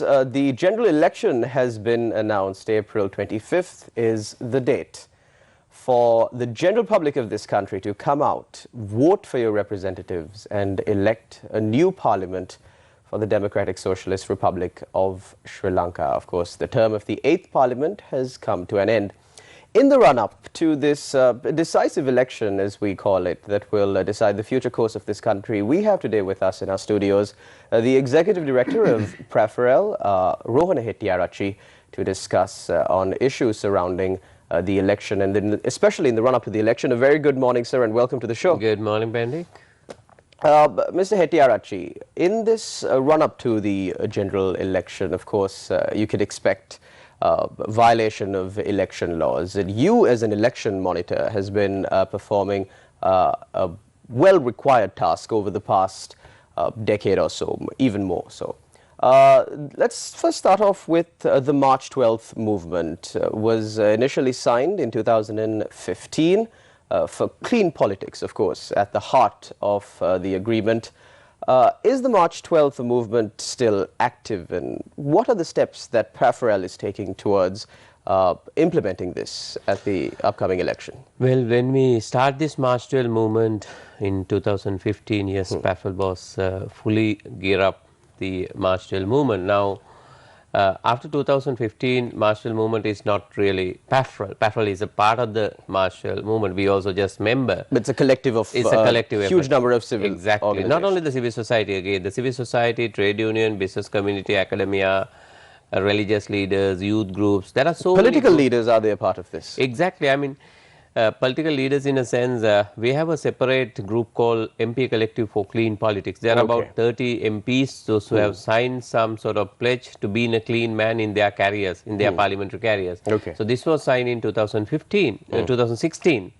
the general election has been announced. April 25th is the date for the general public of this country to come out, vote for your representatives and elect a new parliament for the Democratic Socialist Republic of Sri Lanka. Of course, the term of the 8th parliament has come to an end. In the run-up to this decisive election, as we call it, that will decide the future course of this country, we have today with us in our studios the Executive Director of PRAFREL, Rohana Hettiarachchi, to discuss on issues surrounding the election, and then especially in the run-up to the election. A very good morning, sir, and welcome to the show. Good morning, Bendik. Mr. Hettiarachchi, in this run-up to the general election, of course, you could expect violation of election laws. And you, as an election monitor, has been performing a well-required task over the past decade or so, even more so. Let's first start off with the March 12th movement. Was initially signed in 2015 for clean politics, of course, at the heart of the agreement. Is the March 12th movement still active, and what are the steps that PRAFREL is taking towards implementing this at the upcoming election? Well, when we start this March 12 movement in 2015, yes, PRAFREL was fully gear up the March 12 movement. Now, after 2015, March 12 movement is not really PRAFREL. PRAFREL is a part of the March 12 movement. We also just member. But it's a collective of it's a collective huge effort. Number of civil Exactly. Not only the civil society, again, the civil society, trade union, business community, academia, religious leaders, youth groups. There are so political many leaders, are they a part of this? Exactly. I mean, political leaders, in a sense, we have a separate group called MP Collective for Clean Politics. There are about 30 MPs, those who have signed some sort of pledge to be a clean man in their careers, in their parliamentary careers. So this was signed in 2016.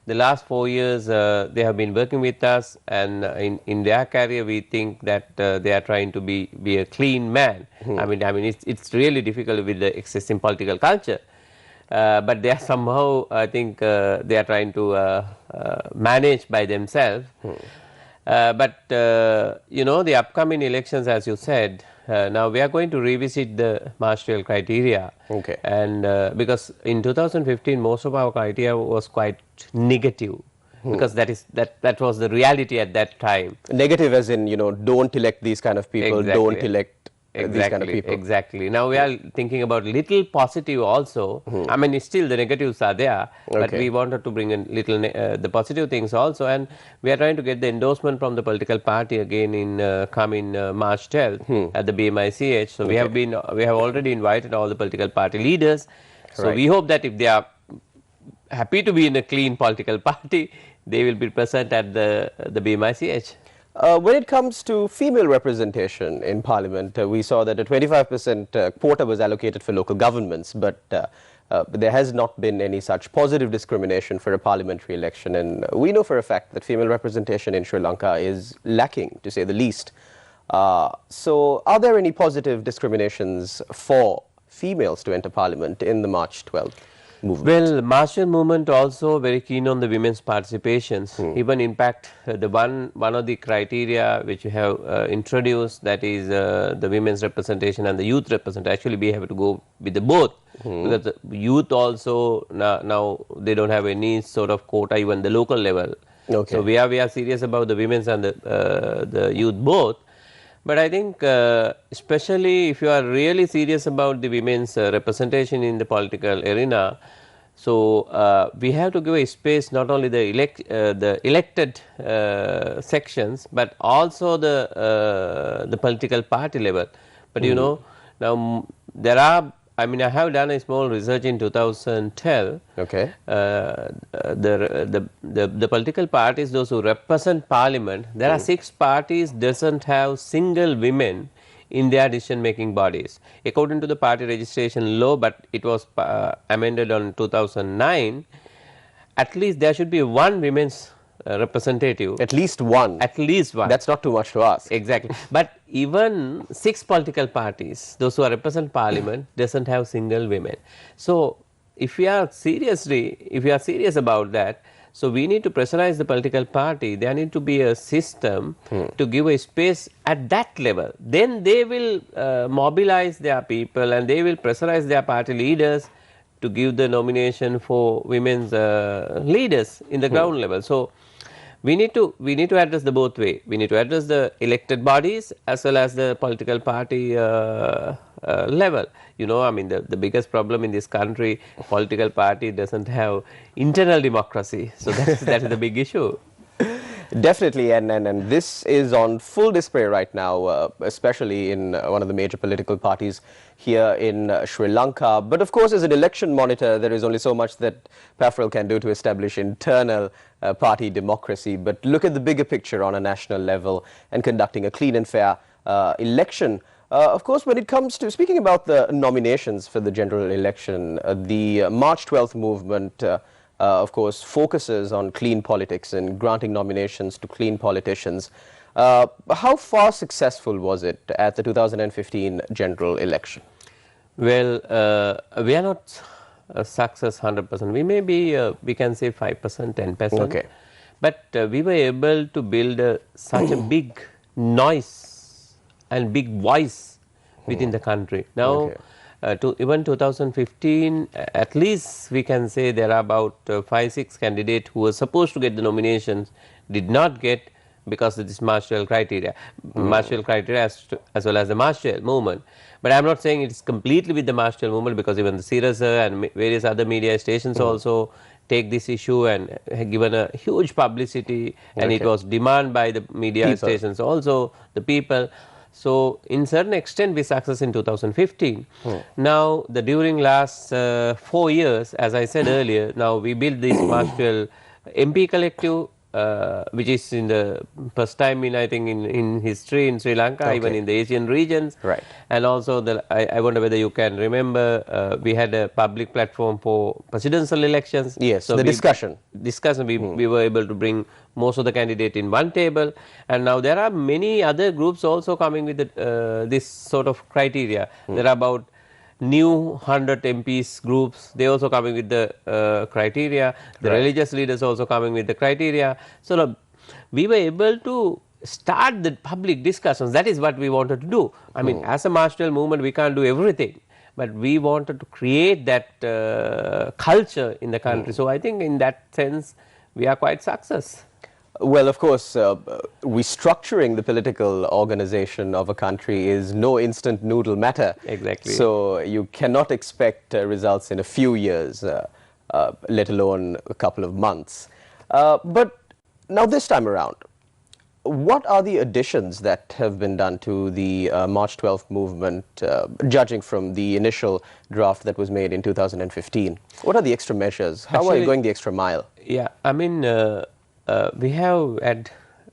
The last 4 years, they have been working with us, and in their career, we think that they are trying to be a clean man. I mean, it's really difficult with the existing political culture. But they are somehow, I think, they are trying to manage by themselves. But you know, the upcoming elections, as you said, now we are going to revisit the March 12 criteria. And because in 2015, most of our criteria was quite negative. Because that was the reality at that time. Negative as in, you know, don't elect these kind of people, don't elect these kind of people. Exactly. Now we are thinking about little positive also. I mean, still the negatives are there, but we wanted to bring in little the positive things also, and we are trying to get the endorsement from the political party again in coming March 12th at the BMICH. So we have already invited all the political party leaders. So we hope that if they are happy to be in a clean political party, they will be present at the BMICH. When it comes to female representation in Parliament, we saw that a 25% quota was allocated for local governments, but there has not been any such positive discrimination for a parliamentary election, and we know for a fact that female representation in Sri Lanka is lacking, to say the least. So are there any positive discriminations for females to enter Parliament in the March 12th movement? Well, March 12 movement also very keen on the women's participations. Even in fact, the one of the criteria which we have introduced, that is the women's representation and the youth representation. Actually, we have to go with the both. Because the youth also now they don't have any sort of quota, even the local level. So we are serious about the women's and the youth both. But I think especially if you are really serious about the women's representation in the political arena, so we have to give a space not only the elected sections, but also the political party level. But you know, now there are, I mean, I have done a small research in 2012. The political parties, those who represent Parliament, there are 6 parties doesn't have single women in their decision-making bodies. According to the party registration law, but it was amended on 2009, at least there should be one women's representative. At least one? At least one. That's not too much to ask. Exactly. But even 6 political parties, those who are represent Parliament, doesn't have single women. So if we are serious about that, So we need to pressurize the political party. There need to be a system to give a space at that level. Then they will mobilize their people and they will pressurize their party leaders to give the nomination for women's leaders in the ground level. So we need to address the both way. We need to address the elected bodies as well as the political party level. You know, I mean, the biggest problem in this country, political party doesn't have internal democracy. So that is the big issue. Definitely, and this is on full display right now, especially in one of the major political parties here in Sri Lanka. But of course, as an election monitor, there is only so much that PAFREL can do to establish internal party democracy. But look at the bigger picture on a national level and conducting a clean and fair election. Of course, when it comes to speaking about the nominations for the general election, the March 12th movement of course, focuses on clean politics and granting nominations to clean politicians. How far successful was it at the 2015 general election? Well, we are not a success 100%. We may be, we can say 5%, 10%. Okay. But we were able to build such a big noise and big voice within the country. Now, even 2015, at least we can say there are about 5-6 candidates who were supposed to get the nominations, did not get because of this March 12 criteria, March 12 criteria as well as the March 12 movement. But I am not saying it is completely with the March 12 movement, because even the Sirasa and various other media stations also take this issue and have given a huge publicity, and it was demand by the media stations also, the people. So, in certain extent we success in 2015. Now, during last 4 years, as I said earlier, now we built this March 12 MP collective, which is in the first time in, I think, in history in Sri Lanka, even in the Asian regions. Right. And also, I wonder whether you can remember, we had a public platform for presidential elections. Yes, so the discussion. We were able to bring most of the candidates in one table, and now there are many other groups also coming with this sort of criteria. There are about new 100 MPs groups, they also coming with the criteria, the religious leaders also coming with the criteria. So, we were able to start the public discussions. That is what we wanted to do. I mean, as a March 12 movement, we can't do everything, but we wanted to create that culture in the country. So, I think in that sense, we are quite success. Well, of course, restructuring the political organization of a country is no instant noodle matter. Exactly. So you cannot expect results in a few years, let alone a couple of months. But now this time around, what are the additions that have been done to the March 12th movement, judging from the initial draft that was made in 2015? What are the extra measures? How are you going the extra mile? Yeah, I mean, we have had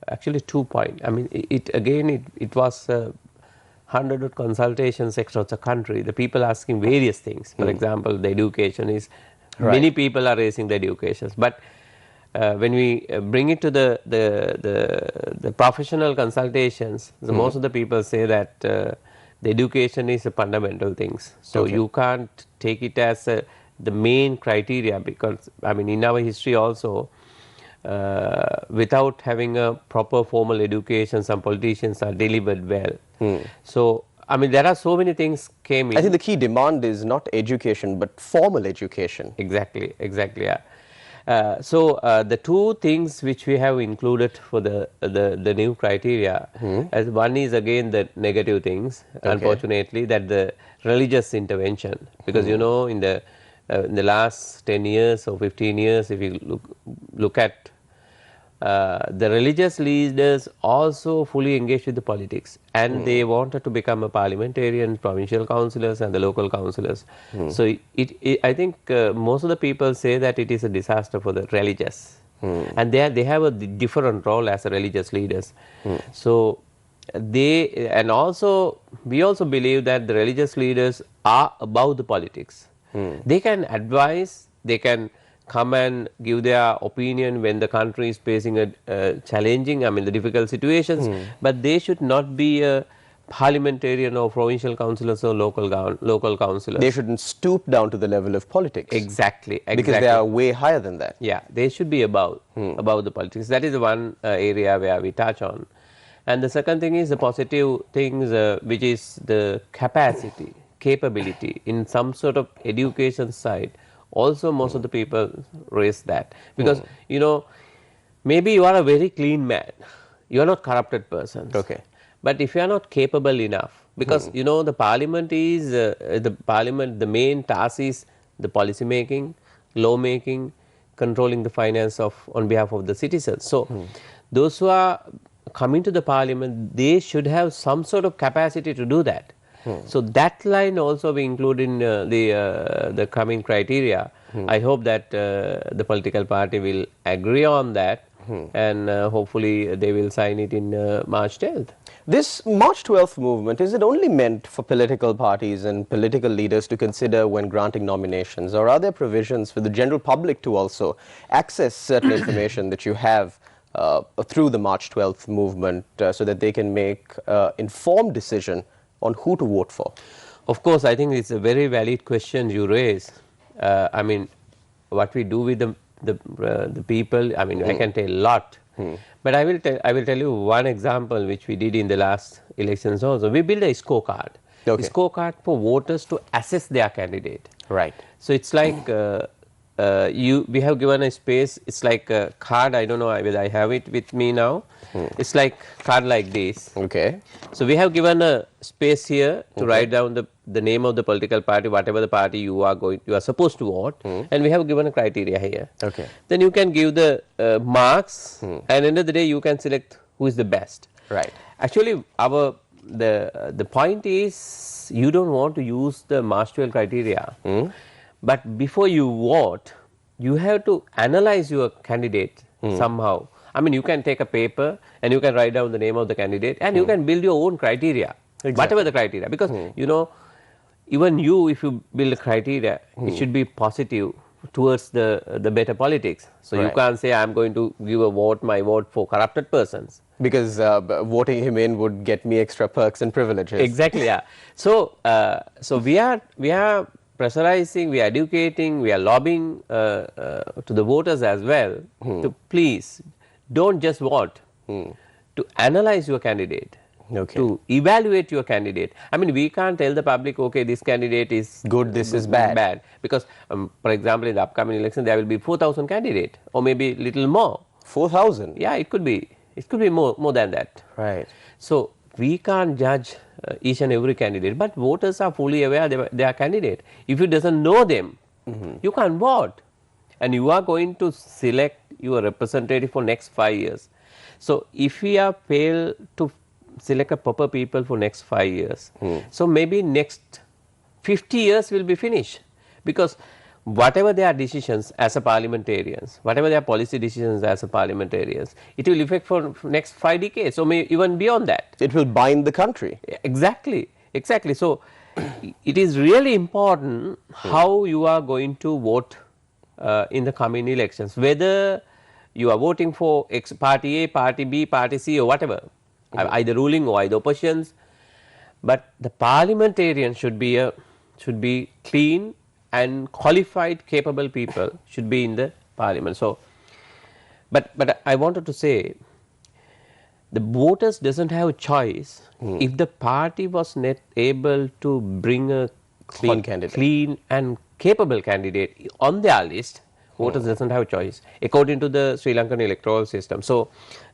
actually 2 points. I mean, it was 100 of consultations across the country. The people asking various things. For example, the education is, many people are raising the educations. But when we bring it to the professional consultations, most of the people say that the education is a fundamental things. So you can't take it as the main criteria, because I mean, in our history also, without having a proper formal education, some politicians are delivered well. So, I mean, there are so many things came in. I think the key demand is not education, but formal education. Exactly, exactly. Yeah. So, the two things which we have included for the new criteria, as one is again the negative things, unfortunately, that the religious intervention, because you know, in the last 10 years or 15 years, if you look at the religious leaders also fully engaged with the politics, and they wanted to become a parliamentarian, provincial councillors and the local councillors. So, I think most of the people say that it is a disaster for the religious, and they have a different role as a religious leaders. So, and also we also believe that the religious leaders are above the politics. They can advise, they can come and give their opinion when the country is facing a challenging, I mean, the difficult situations, but they should not be a parliamentarian or provincial councillors or local councillors. They shouldn't stoop down to the level of politics. Exactly. Because they are way higher than that. Yeah, they should be above the politics. That is the one area where we touch on. And the second thing is the positive things, which is the capacity, capability in some sort of education side. Also, most of the people raise that because you know, maybe you are a very clean man, you are not corrupted person. Okay. But if you are not capable enough, because you know the parliament is the main task is the policy making, law making, controlling the finance on behalf of the citizens. So those who are coming to the parliament, they should have some sort of capacity to do that. So that line also we include in the coming criteria. I hope that the political party will agree on that, and hopefully they will sign it in March 10th. This March 12th movement, is it only meant for political parties and political leaders to consider when granting nominations, or are there provisions for the general public to also access certain information that you have through the March 12th movement so that they can make informed decision on who to vote for? Of course, I think it's a very valid question you raise. I mean, what we do with the people, I mean, I can tell a lot. But I will tell you one example which we did in the last elections also. We built a scorecard. Okay. A scorecard for voters to assess their candidate. Right. So it's like we have given a space. It's like a card. I don't know whether I have it with me now. It's like card like this. Okay. So we have given a space here to write down the name of the political party, whatever the party you are supposed to vote, and we have given a criteria here. Okay. Then you can give the marks, and at the end of the day you can select who is the best. Right. Actually, the point is you don't want to use the March 12 criteria, but before you vote, you have to analyze your candidate somehow. I mean, you can take a paper and you can write down the name of the candidate, and you can build your own criteria, whatever the criteria. Because you know, even you, if you build a criteria, it should be positive towards the better politics. So you can't say I'm going to give my vote for corrupted persons. Because voting him in would get me extra perks and privileges. Exactly. Yeah. So we are pressurizing, we are educating, we are lobbying to the voters as well to please don't just vote, to analyze your candidate, to evaluate your candidate. I mean, we can't tell the public, okay, this candidate is good, this is bad. Because, for example, in the upcoming election, there will be 4,000 candidates, or maybe little more. 4,000? Yeah, it could be. It could be more than that. Right. So we can't judge each and every candidate, but voters are fully aware they are candidate. If you doesn't know them, you can't vote, and you are going to select your representative for next 5 years. So if we are failed to select a proper people for next 5 years, so maybe next 50 years will be finished, because whatever their decisions as a parliamentarians, whatever their policy decisions as a parliamentarians, it will affect for next 5 decades, or maybe even beyond that. It will bind the country. Exactly. So it is really important how you are going to vote in the coming elections, whether you are voting for party A, party B, party C, or whatever, either ruling or either oppositions, but the parliamentarian should be clean and qualified, capable people should be in the parliament. So, but I wanted to say, the voters doesn't have a choice. If the party was not able to bring a clean and capable candidate on their list, voters doesn't have a choice according to the Sri Lankan electoral system. So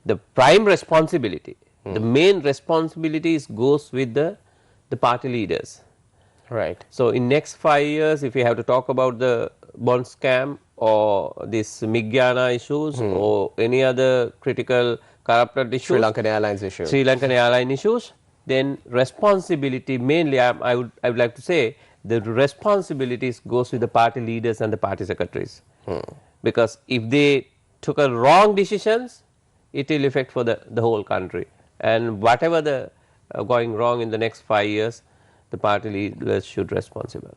the prime responsibility, the main responsibilities goes with the party leaders. Right. So in next 5 years, if we have to talk about the bond scam or this Migyana issues or any other critical corrupted issues, Sri Lankan Airline issues, then responsibility mainly, I would like to say, the responsibilities goes with the party leaders and the party secretaries, because if they took a wrong decisions, it will affect for the whole country, and whatever the going wrong in the next 5 years, the party leaders should be responsible.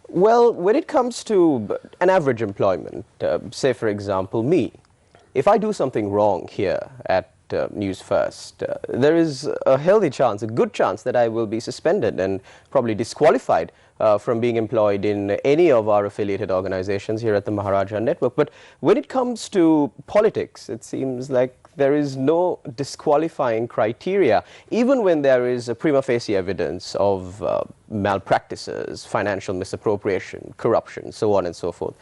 Well, when it comes to an average employment, say for example me, if I do something wrong here at News First, there is a healthy chance, a good chance that I will be suspended and probably disqualified from being employed in any of our affiliated organizations here at the Maharaja Network. But when it comes to politics, it seems like there is no disqualifying criteria, even when there is a prima facie evidence of malpractices, financial misappropriation, corruption, so on and so forth.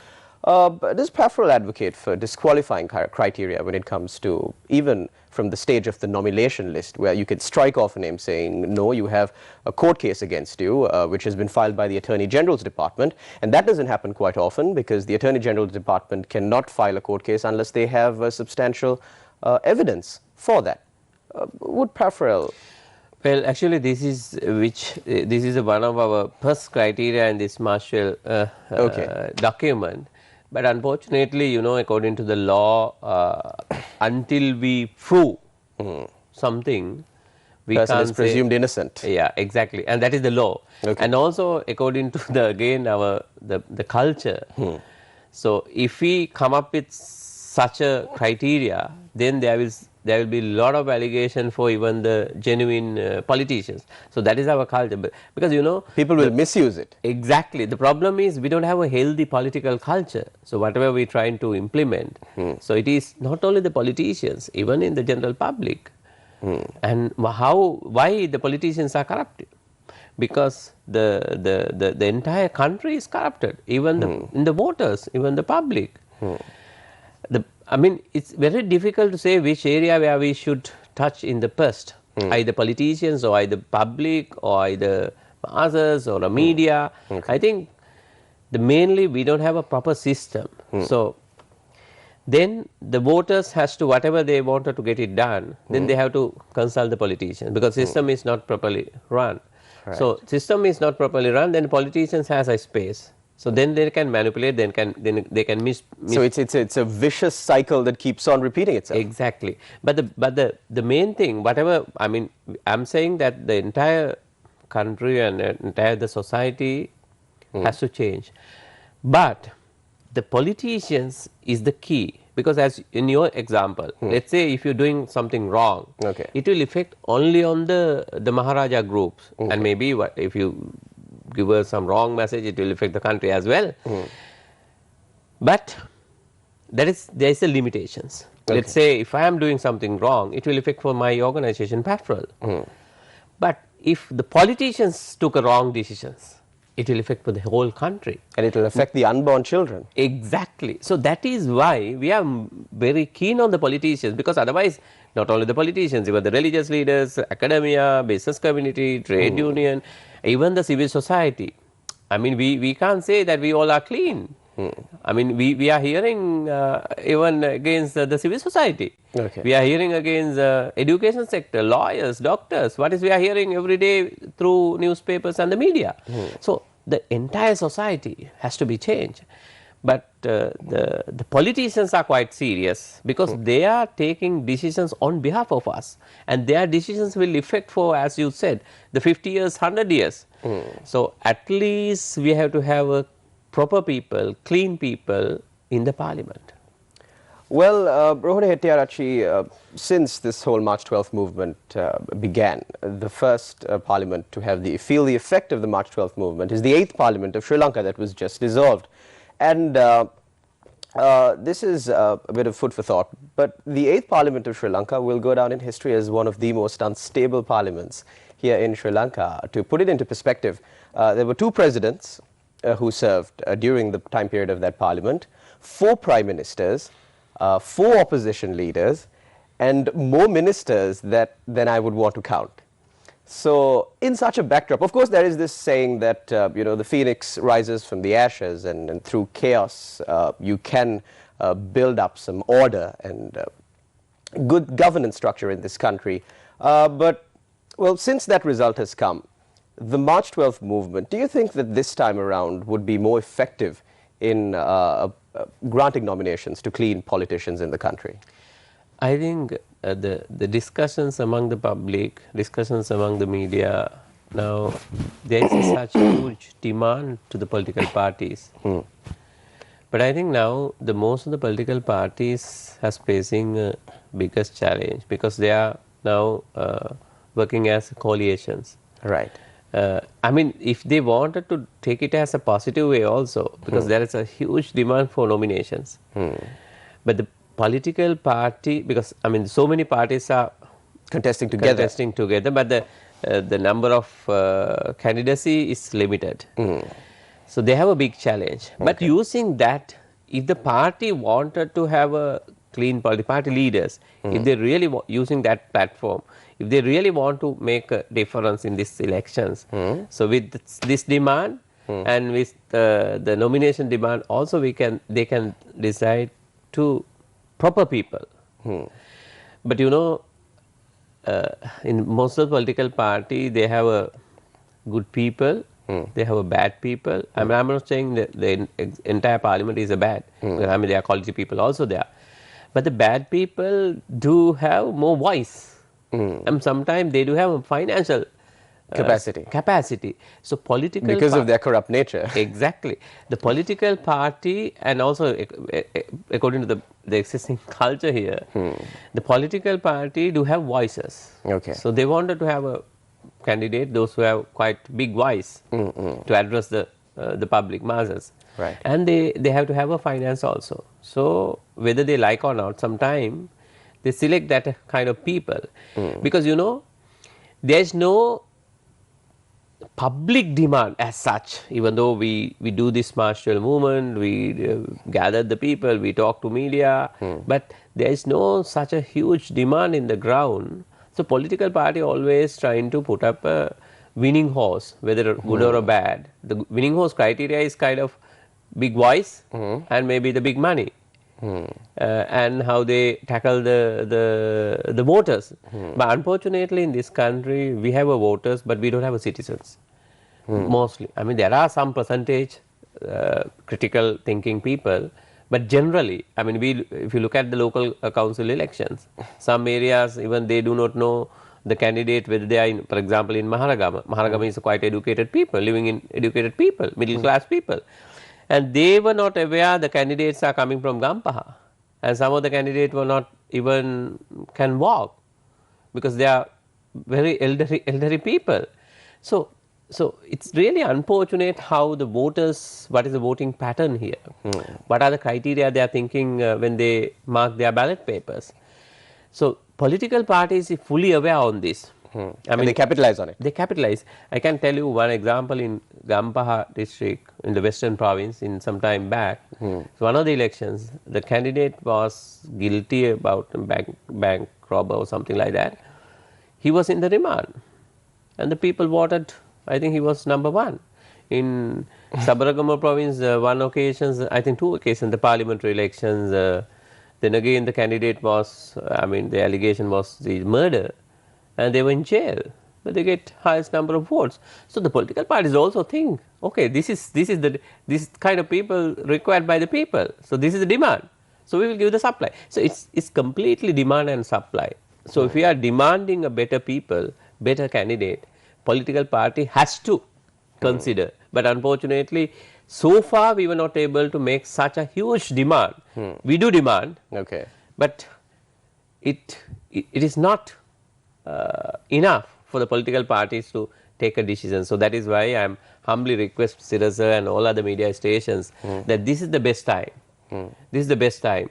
Does Pafferel advocate for disqualifying criteria when it comes to even from the stage of the nomination list, where you can strike off a name saying, no, you have a court case against you, which has been filed by the Attorney General's Department, and that doesn't happen quite often because the Attorney General's Department cannot file a court case unless they have substantial evidence for that. Would Pafferel... Well, actually, this is one of our first criteria in this Marshall document. But unfortunately, you know, according to the law, until we prove something, we person can't is presumed innocent. Yeah, exactly, and that is the law. Okay. And also, according to the culture. So, if we come up with such a criteria, then there will be a lot of allegation for even the genuine politicians. So that is our culture, because you know people will misuse it. Exactly. The problem is we don't have a healthy political culture. So whatever we are trying to implement, so it is not only the politicians, even in the general public. And why the politicians are corrupted? Because the entire country is corrupted, even in the voters, even the public. I mean, it's very difficult to say which area where we should touch in the first, either politicians or either public or either others or the media. I think mainly we don't have a proper system. So then the voters has to, whatever they wanted to get it done, then they have to consult the politicians, because system is not properly run. Right. So system is not properly run, then politicians has a space. So then they can manipulate, then they can miss. So it's a vicious cycle that keeps on repeating itself. Exactly. But the main thing, whatever, I mean, I'm saying that the entire country and the society has to change. But the politicians is the key, because as in your example, let's say if you're doing something wrong, it will affect only on the Maharaja groups, and maybe if you give us some wrong message, it will affect the country as well. But there is a limitations. Let's say if I am doing something wrong, it will affect for my organization, Pafferel. But if the politicians took a wrong decisions, it will affect for the whole country. And it will affect the unborn children. Exactly. So that is why we are very keen on the politicians, because otherwise not only the politicians, even the religious leaders, academia, business community, trade union, even the civil society. I mean, we can't say that we all are clean. I mean, we are hearing even against the civil society. We are hearing against education sector, lawyers, doctors. What is we are hearing every day through newspapers and the media. So the entire society has to be changed. But the politicians are quite serious, because they are taking decisions on behalf of us, and their decisions will affect for, as you said, the 50 years, 100 years. So at least we have to have a proper people, clean people in the parliament. Well, Rohde Hettiarachchi, since this whole March 12th movement began, the first parliament to have feel the effect of the March 12th movement is the 8th parliament of Sri Lanka that was just dissolved. And this is a bit of food for thought, but the 8th Parliament of Sri Lanka will go down in history as one of the most unstable parliaments here in Sri Lanka. To put it into perspective, there were 2 presidents who served during the time period of that parliament, 4 prime ministers, 4 opposition leaders, and more ministers than I would want to count. So in such a backdrop, of course, there is this saying that, you know, the phoenix rises from the ashes, and through chaos, you can build up some order and good governance structure in this country. But, well, since that result has come, the March 12th movement, do you think that this time around would be more effective in granting nominations to clean politicians in the country? I think the discussions among the public, discussions among the media, now there is such huge demand to the political parties. But I think now the most of the political parties are facing biggest challenge because they are now working as coalitions. Right. I mean, if they wanted to take it as a positive way also, because there is a huge demand for nominations. But the political party, because I mean, so many parties are Contesting together. but the number of candidacy is limited. So they have a big challenge. But using that, if the party wanted to have a clean party leaders, if they really using that platform, if they really want to make a difference in these elections, so with this demand and with the nomination demand, also they can decide to proper people. But you know, in most of the political party, they have a good people, they have a bad people. I mean, I'm not saying that the entire parliament is a bad. I mean, there are quality people also there. But the bad people do have more voice. And sometimes they do have a financial capacity. So political because of their corrupt nature. Exactly. The political party, and also according to the existing culture here, the political party do have voices. Okay. So they wanted to have a candidate, those who have quite big voice to address the public masses. Right. And they have to have a finance also. So whether they like or not, sometime they select that kind of people. Because you know, there is no public demand as such, even though we do this martial movement, we gather the people, we talk to media, but there is no such a huge demand in the ground. So political party always trying to put up a winning horse, whether good or bad. The winning horse criteria is kind of big voice and maybe the big money. And how they tackle the voters. But unfortunately in this country we have a voters but we don't have a citizens mostly. I mean, there are some percentage critical thinking people, but generally, I mean, if you look at the local council elections, some areas even they do not know the candidate whether they are in, for example, in Maharagama is quite educated people, living in educated people, middle class people. And they were not aware the candidates are coming from Gampaha, and some of the candidates were not even can walk because they are very elderly people. So it's really unfortunate how the voters, what is the voting pattern here? What are the criteria they are thinking when they mark their ballot papers? So political parties are fully aware on this. I mean, they capitalize on it. They capitalize. I can tell you one example in Gampaha district in the western province in some time back. So one of the elections, the candidate was guilty about bank robber or something like that. He was in the remand and the people voted, I think he was number one. In Sabaragama province, one occasions, I think two occasions, the parliamentary elections, then again the candidate was, I mean the allegation was the murder. And they were in jail, but they get highest number of votes. So the political parties also think, okay, this kind of people required by the people. So this is the demand. So we will give the supply. So it's completely demand and supply. So if we are demanding a better people, better candidate, political party has to consider. But unfortunately, so far we were not able to make such a huge demand. We do demand, but it is not enough for the political parties to take a decision. So that is why I am humbly request Sirasa and all other media stations that this is the best time. This is the best time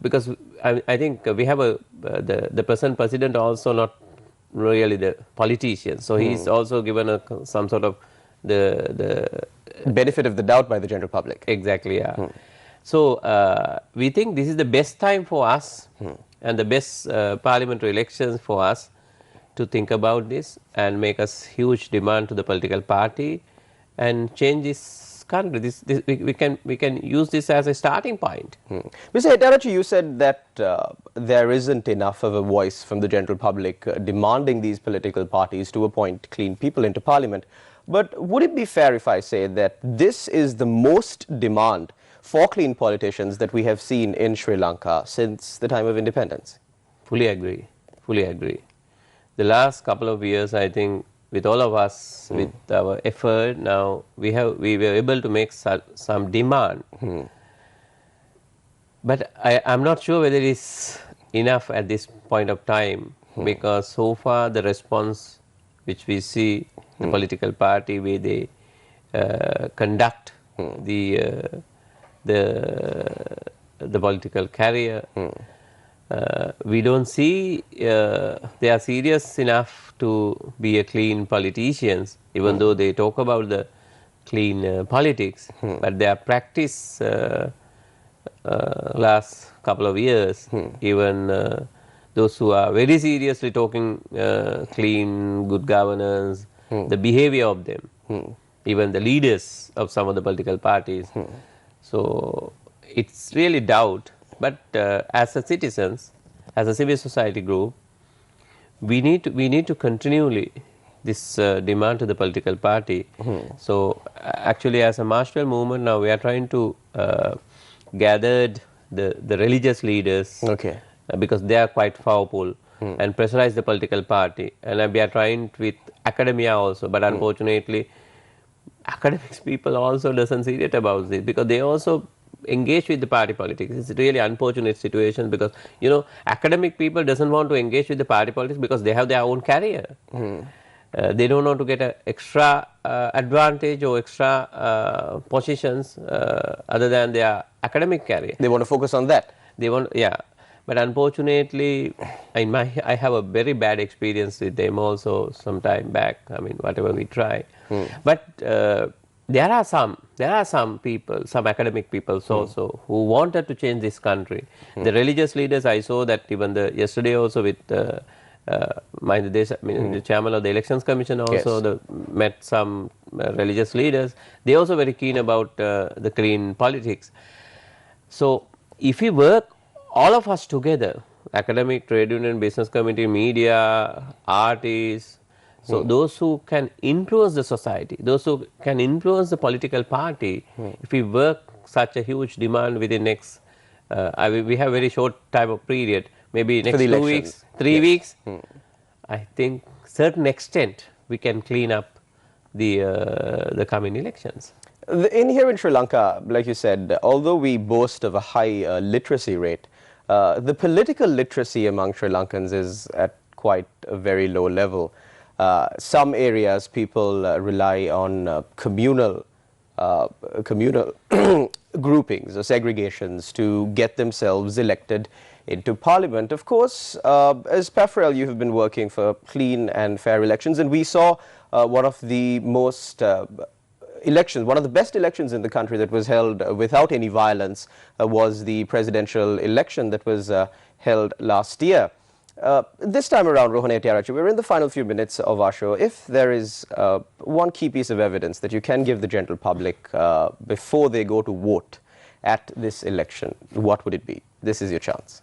because I think we have the present president also not really the politician. So he is also given some sort of the benefit of the doubt by the general public. Exactly, yeah. So we think this is the best time for us and the best parliamentary elections for us to think about this and make us huge demand to the political party and change this country. We can use this as a starting point. Mr. Hettiarachchi, you said that there isn't enough of a voice from the general public demanding these political parties to appoint clean people into parliament. But would it be fair if I say that this is the most demand for clean politicians that we have seen in Sri Lanka since the time of independence? Fully agree. Fully agree. The last couple of years, I think with all of us, with our effort, now we were able to make some demand. But I'm not sure whether it is enough at this point of time, because so far the response which we see, the political party where they conduct the political career, we don't see they are serious enough to be a clean politicians, even though they talk about the clean politics, but their practice last couple of years, even those who are very seriously talking clean, good governance, the behavior of them, even the leaders of some of the political parties. So it's really doubt. But as a citizens, as a civil society group, we need to continually this demand to the political party. So actually, as a martial movement, now we are trying to gathered the religious leaders, because they are quite powerful, and pressurize the political party. And we are trying with academia also, but unfortunately, academics people also doesn't see it about this, because they also engage with the party politics. It's a really unfortunate situation, because academic people doesn't want to engage with the party politics because they have their own career. They don't want to get an extra advantage or extra positions other than their academic career. They want to focus on that. They want, yeah. But unfortunately, I have a very bad experience with them also some time back. I mean, whatever we try. But there are some people, some academic people also, who wanted to change this country. The religious leaders, I saw that even yesterday also with the chairman of the Elections Commission also met some religious leaders. They also very keen about the clean politics. So if we work, all of us together, academic, trade union, business community, media, artists, so those who can influence the society, those who can influence the political party, if we work such a huge demand within next, we have very short time of period, maybe next 2 weeks, 3 weeks, I think certain extent we can clean up the coming elections. Here in Sri Lanka, like you said, although we boast of a high literacy rate, the political literacy among Sri Lankans is at quite a very low level. Some areas people rely on communal groupings or segregations to get themselves elected into parliament. Of course, as PAFREL, you have been working for clean and fair elections, and we saw one of the most elections, one of the best elections in the country that was held without any violence was the presidential election that was held last year. This time around, Rohan Hettiarachchi, we're in the final few minutes of our show. If there is one key piece of evidence that you can give the general public before they go to vote at this election, what would it be? This is your chance.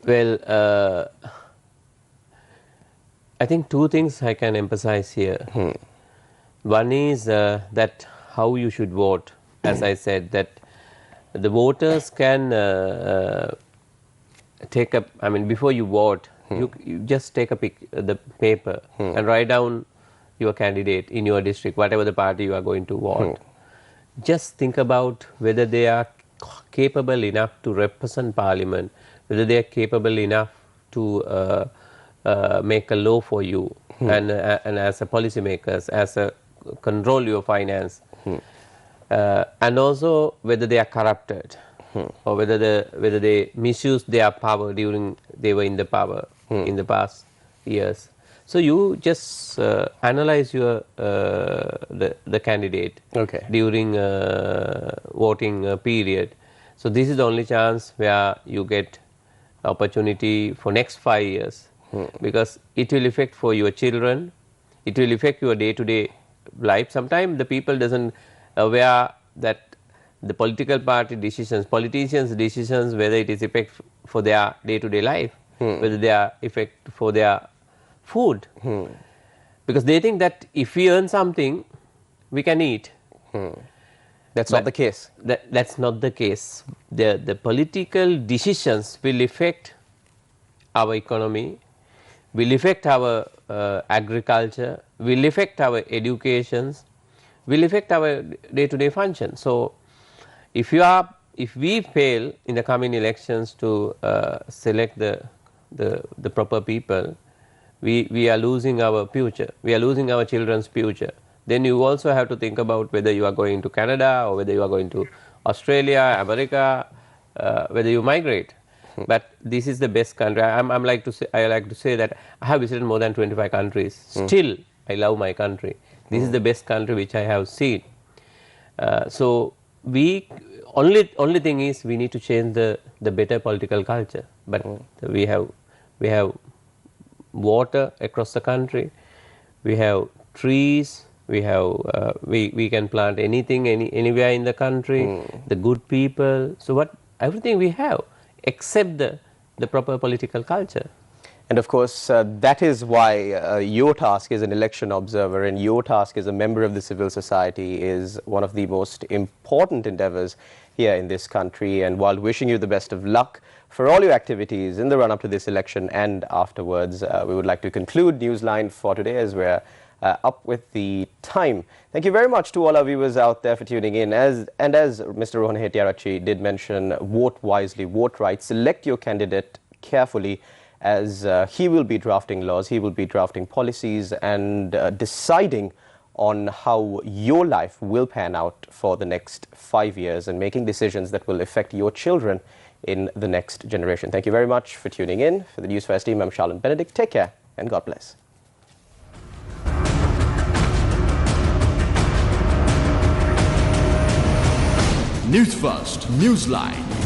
Well, I think two things I can emphasize here. One is that how you should vote. As I said, that the voters can take up, I mean, before you vote, you just take the paper and write down your candidate in your district, whatever the party you are going to vote. Just think about whether they are capable enough to represent parliament, whether they are capable enough to make a law for you, and as a policy makers, as a control your finance, and also whether they are corrupted, or whether they misuse their power during they were in the power in the past years. So you just analyze your the candidate during voting period. So this is the only chance where you get opportunity for next 5 years. Because it will affect for your children, it will affect your day-to-day life. Sometimes the people doesn't aware that the political party decisions, politicians' decisions, whether it is effect for their day-to-day life, whether they are effect for their food. Because they think that if we earn something, we can eat. That's not the case. That's not the case. The political decisions will affect our economy, will affect our agriculture, will affect our educations, will affect our day-to-day function. So, if we fail in the coming elections to select the proper people, we are losing our future, we are losing our children's future. Then you also have to think about whether you are going to Canada or whether you are going to Australia, America, whether you migrate. But this is the best country. I like to say that I have visited more than 25 countries. Still, I love my country. This is the best country which I have seen. So we only thing is we need to change the better political culture. But we have water across the country. We have trees. We have we can plant anything anywhere in the country. The good people. So everything we have, except the proper political culture. And of course, that is why your task as an election observer and your task as a member of the civil society is one of the most important endeavors here in this country. And while wishing you the best of luck for all your activities in the run-up to this election and afterwards, we would like to conclude Newsline for today as we're up with the time. Thank you very much to all our viewers out there for tuning in. As Mr. Rohan Hettiarachchi did mention, vote wisely, vote right, select your candidate carefully, as he will be drafting laws, he will be drafting policies and deciding on how your life will pan out for the next 5 years and making decisions that will affect your children in the next generation. Thank you very much for tuning in. For the News First team, I'm Charlene Benedict. Take care and God bless. News First, Newsline.